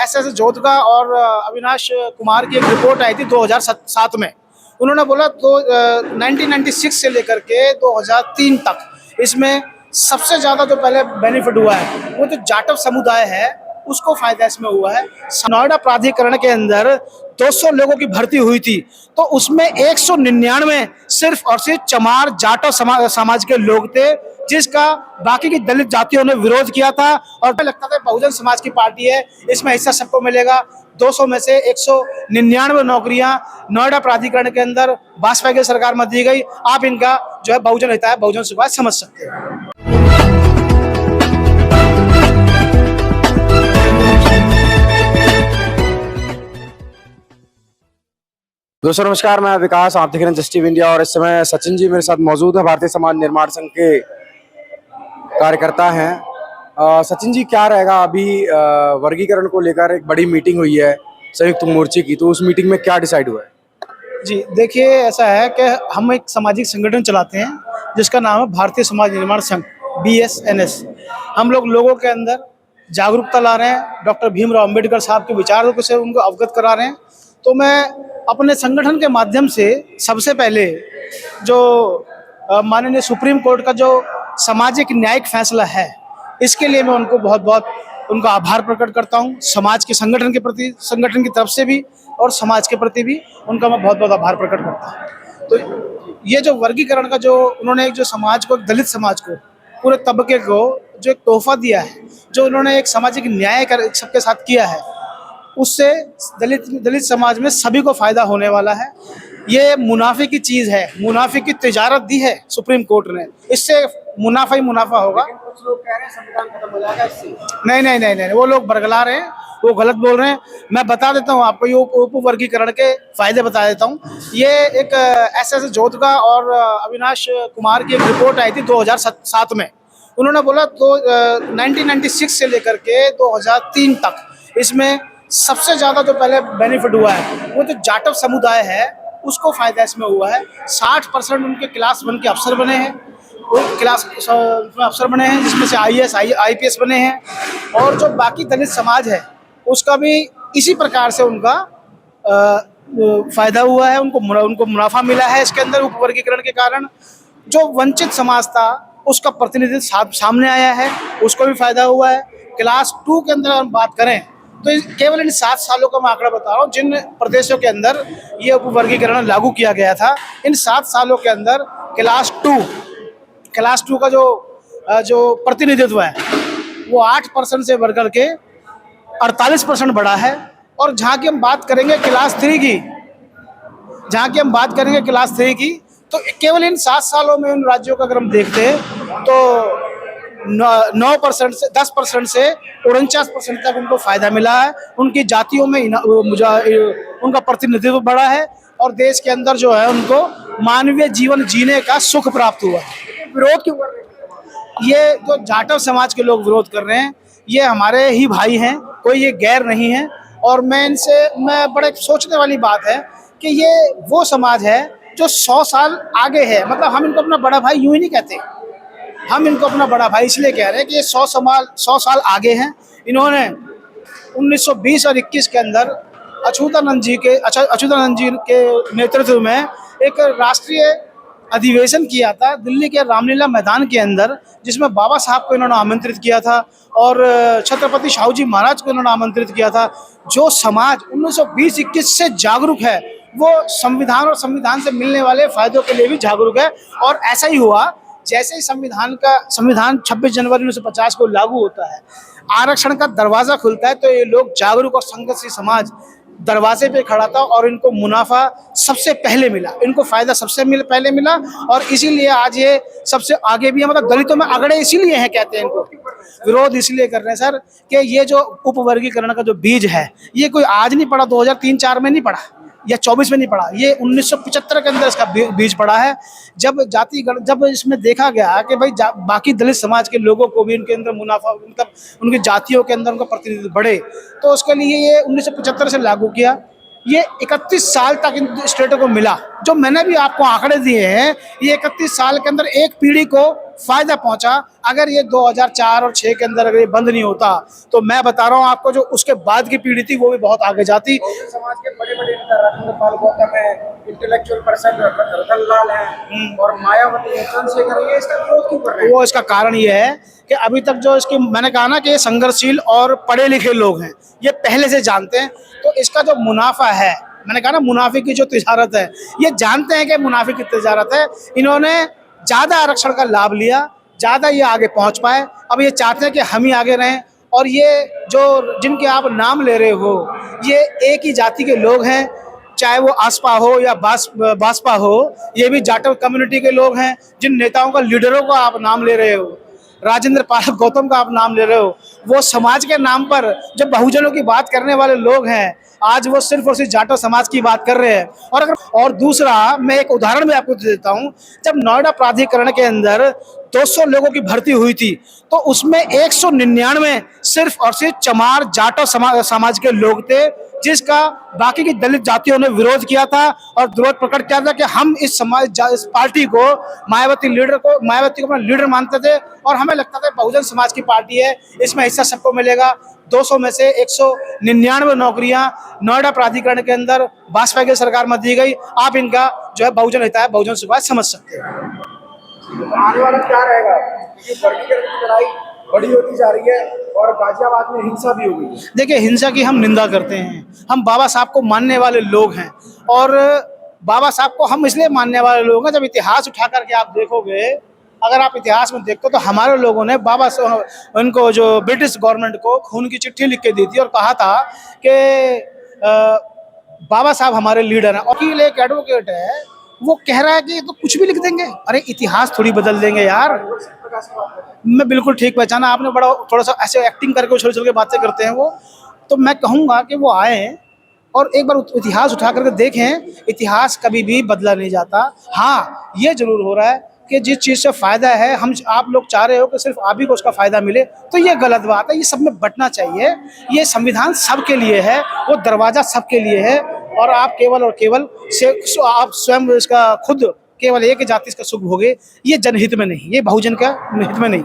SS Jodhka और अविनाश कुमार की एक रिपोर्ट आई थी 2007 में। उन्होंने बोला तो 1996 से लेकर के 2003 तक इसमें सबसे ज़्यादा जो पहले बेनिफिट हुआ है वो जो जाटव समुदाय है उसको फायदा इसमें हुआ है। नोएडा प्राधिकरण के अंदर 200 लोगों की भर्ती हुई थी तो उसमें 199 सिर्फ और सिर्फ चमार जाटव समाज के लोग थे, जिसका बाकी की दलित जातियों ने विरोध किया था। और लगता था बहुजन समाज की पार्टी है, इसमें हिस्सा सबको मिलेगा। 200 में से 199 नौकरियां नोएडा प्राधिकरण के अंदर भाजपा की सरकार में दी गई। आप इनका जो है बहुजन हित है, बहुजन समाज समझ सकते हैं। दोस्तों नमस्कार, मैं विकास, आप देख रहे हैं जस्ट टीवी इंडिया। और इस समय सचिन जी मेरे साथ मौजूद है, भारतीय समाज निर्माण संघ के कार्यकर्ता हैं। सचिन जी, क्या रहेगा अभी वर्गीकरण को लेकर एक बड़ी मीटिंग हुई है संयुक्त मोर्चे की, तो उस मीटिंग में क्या डिसाइड हुआ है? जी देखिए, ऐसा है कि हम एक सामाजिक संगठन चलाते हैं जिसका नाम है भारतीय समाज निर्माण संघ, BSNS। हम लोगों के अंदर जागरूकता ला रहे हैं, डॉक्टर भीमराव अंबेडकर साहब के विचारों से उनको अवगत करा रहे हैं। तो मैं अपने संगठन के माध्यम से सबसे पहले जो माननीय सुप्रीम कोर्ट का जो सामाजिक न्यायिक फैसला है, इसके लिए मैं उनको बहुत बहुत उनका आभार प्रकट करता हूं। समाज के संगठन के प्रति, संगठन की तरफ से भी और समाज के प्रति भी उनका मैं बहुत बहुत आभार प्रकट करता हूं। तो ये जो वर्गीकरण का जो उन्होंने एक जो समाज को, दलित समाज को, पूरे तबके को जो एक तोहफा दिया है, जो उन्होंने एक सामाजिक न्याय सबके साथ किया है, उससे दलित समाज में सभी को फायदा होने वाला है। ये मुनाफे की चीज़ है, मुनाफे की तिजारत दी है सुप्रीम कोर्ट ने, इससे मुनाफा ही मुनाफा होगा। कुछ लोग कह रहे हैं संविधान खत्म हो जाएगा इससे। नहीं, वो लोग बरगला रहे हैं, वो गलत बोल रहे हैं। मैं बता देता हूँ आपको, ये उप वर्गीकरण के फायदे बता देता हूँ। ये एक SS जोधका और अविनाश कुमार की एक रिपोर्ट आई थी 2007 में। उन्होंने बोला तो 1996 से लेकर के 2003 तक इसमें सबसे ज़्यादा जो पहले बेनिफिट हुआ है वो जो जाटव समुदाय है उसको फायदा इसमें हुआ है। 60% उनके क्लास 1 के अफसर बने हैं, वो क्लास अफसर बने हैं, जिसमें से IAS IPS बने हैं। और जो बाकी दलित समाज है उसका भी इसी प्रकार से उनका फायदा हुआ है, उनको मुनाफा मिला है इसके अंदर। उप वर्गीकरण के कारण जो वंचित समाज था उसका प्रतिनिधित्व सामने आया है, उसको भी फायदा हुआ है। क्लास 2 के अंदर हम बात करें तो केवल इन 7 सालों का मैं आंकड़ा बता रहा हूँ जिन प्रदेशों के अंदर ये उप वर्गीकरण लागू किया गया था। इन 7 सालों के अंदर क्लास 2 का जो प्रतिनिधित्व है वो 8% से बढ़कर के 48% बढ़ा है। और जहाँ की हम बात करेंगे क्लास 3 की, तो केवल इन 7 सालों में उन राज्यों का अगर हम देखते हैं तो 9% से 10% से 49% तक उनको फायदा मिला है। उनकी जातियों में उनका प्रतिनिधित्व बढ़ा है और देश के अंदर जो है उनको मानवीय जीवन जीने का सुख प्राप्त हुआ है। विरोध क्यों कर रहे हैं? ये जो जाटव समाज के लोग विरोध कर रहे हैं, ये हमारे ही भाई हैं, कोई ये गैर नहीं है। और मैं बड़े सोचने वाली बात है कि ये वो समाज है जो 100 साल आगे है। मतलब हम इनको अपना बड़ा भाई यूं ही नहीं कहते, हम इनको अपना बड़ा भाई इसलिए कह रहे हैं कि ये 100 साल आगे हैं। इन्होंने 1920 और 21 के अंदर अच्युतानंद जी के नेतृत्व में एक राष्ट्रीय अधिवेशन किया था दिल्ली के रामलीला मैदान के अंदर, जिसमें बाबा साहब को इन्होंने आमंत्रित किया था और छत्रपति शाहू जी महाराज को इन्होंने आमंत्रित किया था। जो समाज 1920-21 से जागरूक है वो संविधान और संविधान से मिलने वाले फायदों के लिए भी जागरूक है। और ऐसा ही हुआ, जैसे ही संविधान 26 जनवरी 1950 को लागू होता है, आरक्षण का दरवाज़ा खुलता है, तो ये लोग जागरूक और संघर्षी समाज दरवाजे पे खड़ा था और इनको मुनाफा सबसे पहले मिला, इनको फायदा सबसे पहले मिला। और इसीलिए आज ये सबसे आगे भी है। मतलब दलितों में अगड़े इसीलिए हैं, कहते हैं इनको। विरोध इसलिए कर रहे हैं सर कि ये जो उप वर्गीकरण का जो बीज है ये कोई आज नहीं पड़ा, 2003-4 में नहीं पड़ा या 24 में नहीं पड़ा, ये 1975 के अंदर इसका बीज पड़ा है। जब इसमें देखा गया कि भाई बाकी दलित समाज के लोगों को भी इनके अंदर मुनाफा, मतलब उनकी जातियों के अंदर उनका प्रतिनिधित्व बढ़े, तो उसके लिए ये 1975 से लागू किया। ये 31 साल तक इन स्टेटों को मिला। जो मैंने भी आपको आंकड़े दिए हैं, ये 31 साल के अंदर एक पीढ़ी को फायदा पहुंचा। अगर ये 2004 और 6 के अंदर अगर ये बंद नहीं होता तो मैं बता रहा हूं आपको, जो उसके बाद की पीढ़ी थी वो भी बहुत आगे जाती। समाज के बड़े बड़े नेता राजेंद्र पाल गौतम है, इंटेलेक्चुअल पर्सन रतन लाल है और मायावती है, चंद्रशेखर, ये इसका विरोध क्यों कर रहे हैं? वो इसका कारण ये है कि अभी तक जो इसकी, मैंने कहा ना कि ये संघर्षशील और पढ़े लिखे लोग हैं, ये पहले से जानते हैं। तो इसका जो मुनाफा है, मैंने कहा ना मुनाफे की जो तिजारत है, ये जानते हैं कि मुनाफे की तिजारत है। इन्होंने ज़्यादा आरक्षण का लाभ लिया, ज़्यादा ये आगे पहुंच पाए। अब ये चाहते हैं कि हम ही आगे रहें। और ये जो जिनके आप नाम ले रहे हो, ये एक ही जाति के लोग हैं, चाहे वो आसपा हो या बासपा हो, ये भी जाटव कम्युनिटी के लोग हैं। जिन नेताओं का, लीडरों का आप नाम ले रहे हो, राजेंद्र पाल गौतम का आप नाम ले रहे हो, वो समाज के नाम पर जो बहुजनों की बात करने वाले लोग हैं, आज वो सिर्फ और सिर्फ जाटव समाज की बात कर रहे हैं। और दूसरा, मैं एक उदाहरण भी आपको दे देता हूँ। जब नोएडा प्राधिकरण के अंदर 200 लोगों की भर्ती हुई थी, तो उसमें 199 सिर्फ और सिर्फ चमार जाटव समाज के लोग थे, जिसका बाकी की दलित जातियों ने विरोध किया था और विरोध प्रकट किया था कि हम इस पार्टी को, मायावती को अपना लीडर मानते थे और हमें लगता था बहुजन समाज की पार्टी है, इसमें हिस्सा सबको मिलेगा। 200 में से 199 नौकरियां नोएडा प्राधिकरण के अंदर भाजपा की सरकार में दी गई। आप इनका जो है बहुजन हित है, बहुजन समाज समझ सकते हैं। आने वाला क्या रहेगा? क्योंकि वर्गीकरण की लड़ाई बड़ी होती जा रही है और गाजियाबाद में हिंसा भी हो गई है। देखिए, हिंसा की हम निंदा करते हैं। हम बाबा साहब को मानने वाले लोग हैं और बाबा साहब को हम इसलिए मानने वाले लोग हैं, जब इतिहास उठा करके आप देखोगे, अगर आप इतिहास में देखते हो तो हमारे लोगों ने उनको, जो ब्रिटिश गवर्नमेंट को खून की चिट्ठी लिख के दी थी और कहा था कि बाबा साहब हमारे लीडर हैं। वकील एक एडवोकेट है, वो कह रहा है कि तो कुछ भी लिख देंगे। अरे इतिहास थोड़ी बदल देंगे यार। मैं बिल्कुल ठीक पहचाना आपने, बड़ा थोड़ा सा ऐसे एक्टिंग करके छोटे छोटे बातें करते हैं वो। तो मैं कहूँगा कि वो आए और एक बार इतिहास उठा करके देखें। इतिहास कभी भी बदला नहीं जाता। हाँ, ये जरूर हो रहा है कि जिस चीज़ से फ़ायदा है, आप लोग चाह रहे हो कि सिर्फ आप ही को उसका फ़ायदा मिले, तो ये गलत बात है। ये सब में बंटना चाहिए। ये संविधान सबके लिए है, वो दरवाज़ा सबके लिए है और आप केवल और केवल आप स्वयं इसका खुद केवल एक जाति इसका सुख भोगे, ये जनहित में नहीं, ये बहुजन का हित में नहीं।